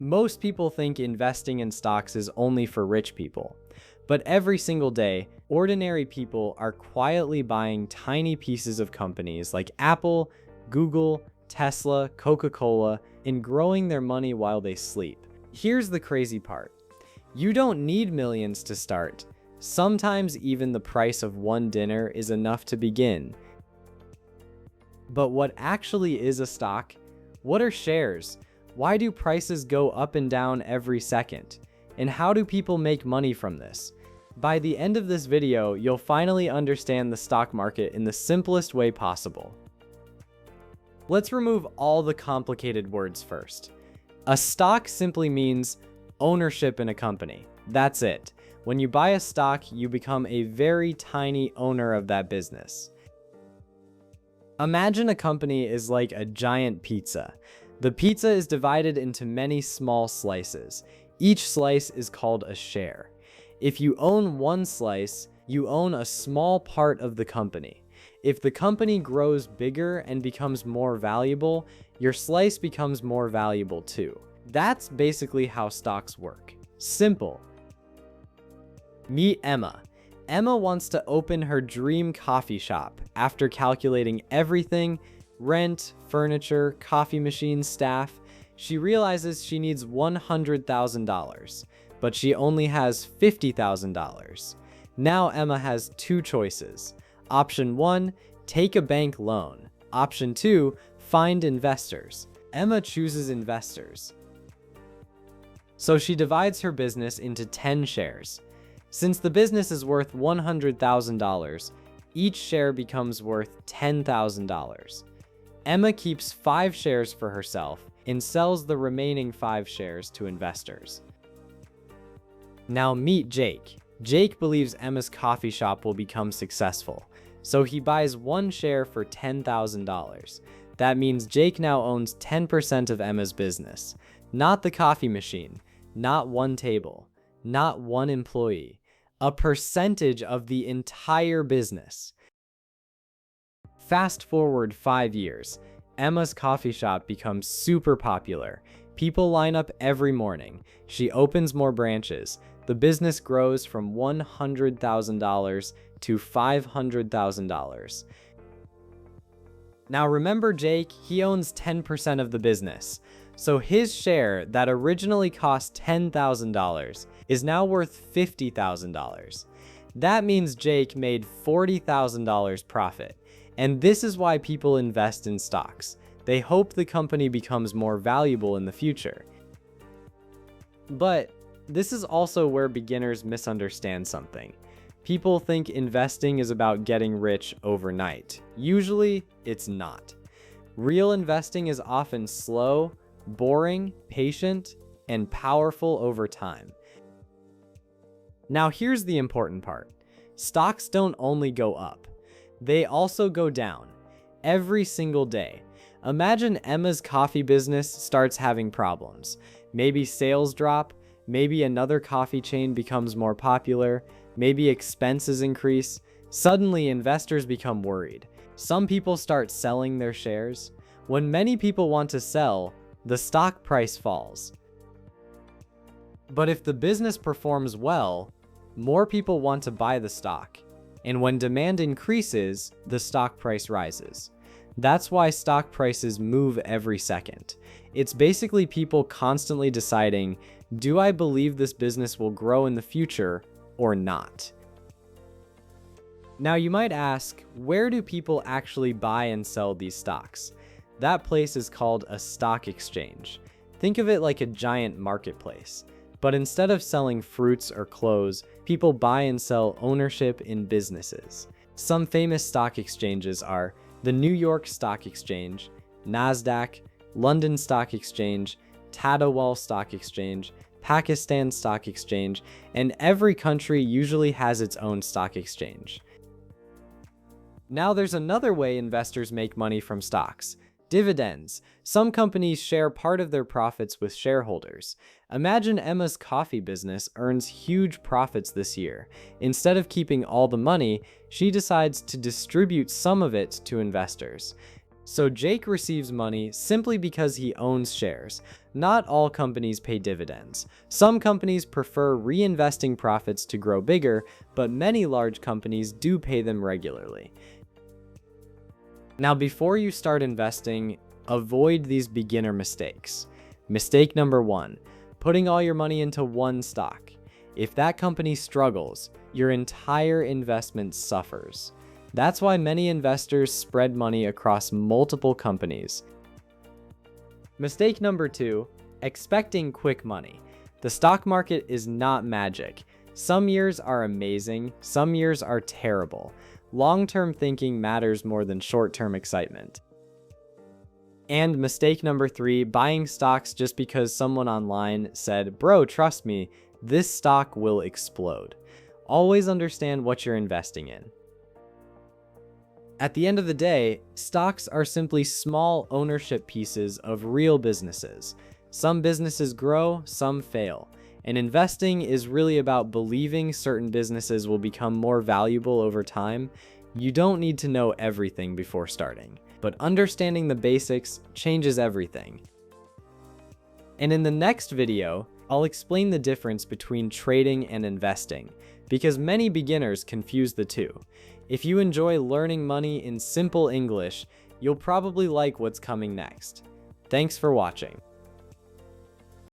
Most people think investing in stocks is only for rich people. But every single day, ordinary people are quietly buying tiny pieces of companies like Apple, Google, Tesla, Coca-Cola, and growing their money while they sleep. Here's the crazy part. You don't need millions to start. Sometimes even the price of one dinner is enough to begin. But what actually is a stock? What are shares? Why do prices go up and down every second? And how do people make money from this? By the end of this video, you'll finally understand the stock market in the simplest way possible. Let's remove all the complicated words first. A stock simply means ownership in a company. That's it. When you buy a stock, you become a very tiny owner of that business. Imagine a company is like a giant pizza. The pizza is divided into many small slices. Each slice is called a share. If you own one slice, you own a small part of the company. If the company grows bigger and becomes more valuable, your slice becomes more valuable too. That's basically how stocks work. Simple. Meet Emma. Emma wants to open her dream coffee shop. After calculating everything, rent, furniture, coffee machine, staff, she realizes she needs $100,000, but she only has $50,000. Now Emma has two choices. Option 1, take a bank loan. Option 2, find investors. Emma chooses investors. So she divides her business into 10 shares. Since the business is worth $100,000, each share becomes worth $10,000. Emma keeps 5 shares for herself and sells the remaining 5 shares to investors. Now meet Jake. Jake believes Emma's coffee shop will become successful, so he buys 1 share for $10,000. That means Jake now owns 10% of Emma's business. Not the coffee machine, not one table, not one employee. A percentage of the entire business. Fast forward 5 years, Emma's coffee shop becomes super popular. People line up every morning. She opens more branches. The business grows from $100,000 to $500,000. Now remember Jake, he owns 10% of the business. So his share that originally cost $10,000 is now worth $50,000. That means Jake made $40,000 profit. And this is why people invest in stocks. They hope the company becomes more valuable in the future. But this is also where beginners misunderstand something. People think investing is about getting rich overnight. Usually, it's not. Real investing is often slow, boring, patient, and powerful over time. Now here's the important part. Stocks don't only go up. They also go down. Every single day. Imagine Emma's coffee business starts having problems. Maybe sales drop, maybe another coffee chain becomes more popular, maybe expenses increase. Suddenly investors become worried. Some people start selling their shares. When many people want to sell, the stock price falls. But if the business performs well, more people want to buy the stock. And when demand increases, the stock price rises. That's why stock prices move every second. It's basically people constantly deciding, do I believe this business will grow in the future or not? Now you might ask, where do people actually buy and sell these stocks? That place is called a stock exchange. Think of it like a giant marketplace. But instead of selling fruits or clothes, people buy and sell ownership in businesses. Some famous stock exchanges are the New York Stock Exchange, Nasdaq, London Stock Exchange, Tadawul Stock Exchange, Pakistan Stock Exchange, and every country usually has its own stock exchange. Now there's another way investors make money from stocks. Dividends. Some companies share part of their profits with shareholders. Imagine Emma's coffee business earns huge profits this year. Instead of keeping all the money, she decides to distribute some of it to investors. So Jake receives money simply because he owns shares. Not all companies pay dividends. Some companies prefer reinvesting profits to grow bigger, but many large companies do pay them regularly. Now, before you start investing, avoid these beginner mistakes. Mistake number 1, putting all your money into one stock. If that company struggles, your entire investment suffers. That's why many investors spread money across multiple companies. Mistake number 2, expecting quick money. The stock market is not magic. Some years are amazing, some years are terrible. Long-term thinking matters more than short-term excitement. And mistake number 3, buying stocks just because someone online said, "Bro, trust me, this stock will explode." Always understand what you're investing in. At the end of the day, stocks are simply small ownership pieces of real businesses. Some businesses grow, some fail. And investing is really about believing certain businesses will become more valuable over time. You don't need to know everything before starting, but understanding the basics changes everything. And in the next video, I'll explain the difference between trading and investing, because many beginners confuse the two. If you enjoy learning money in simple English, you'll probably like what's coming next. Thanks for watching.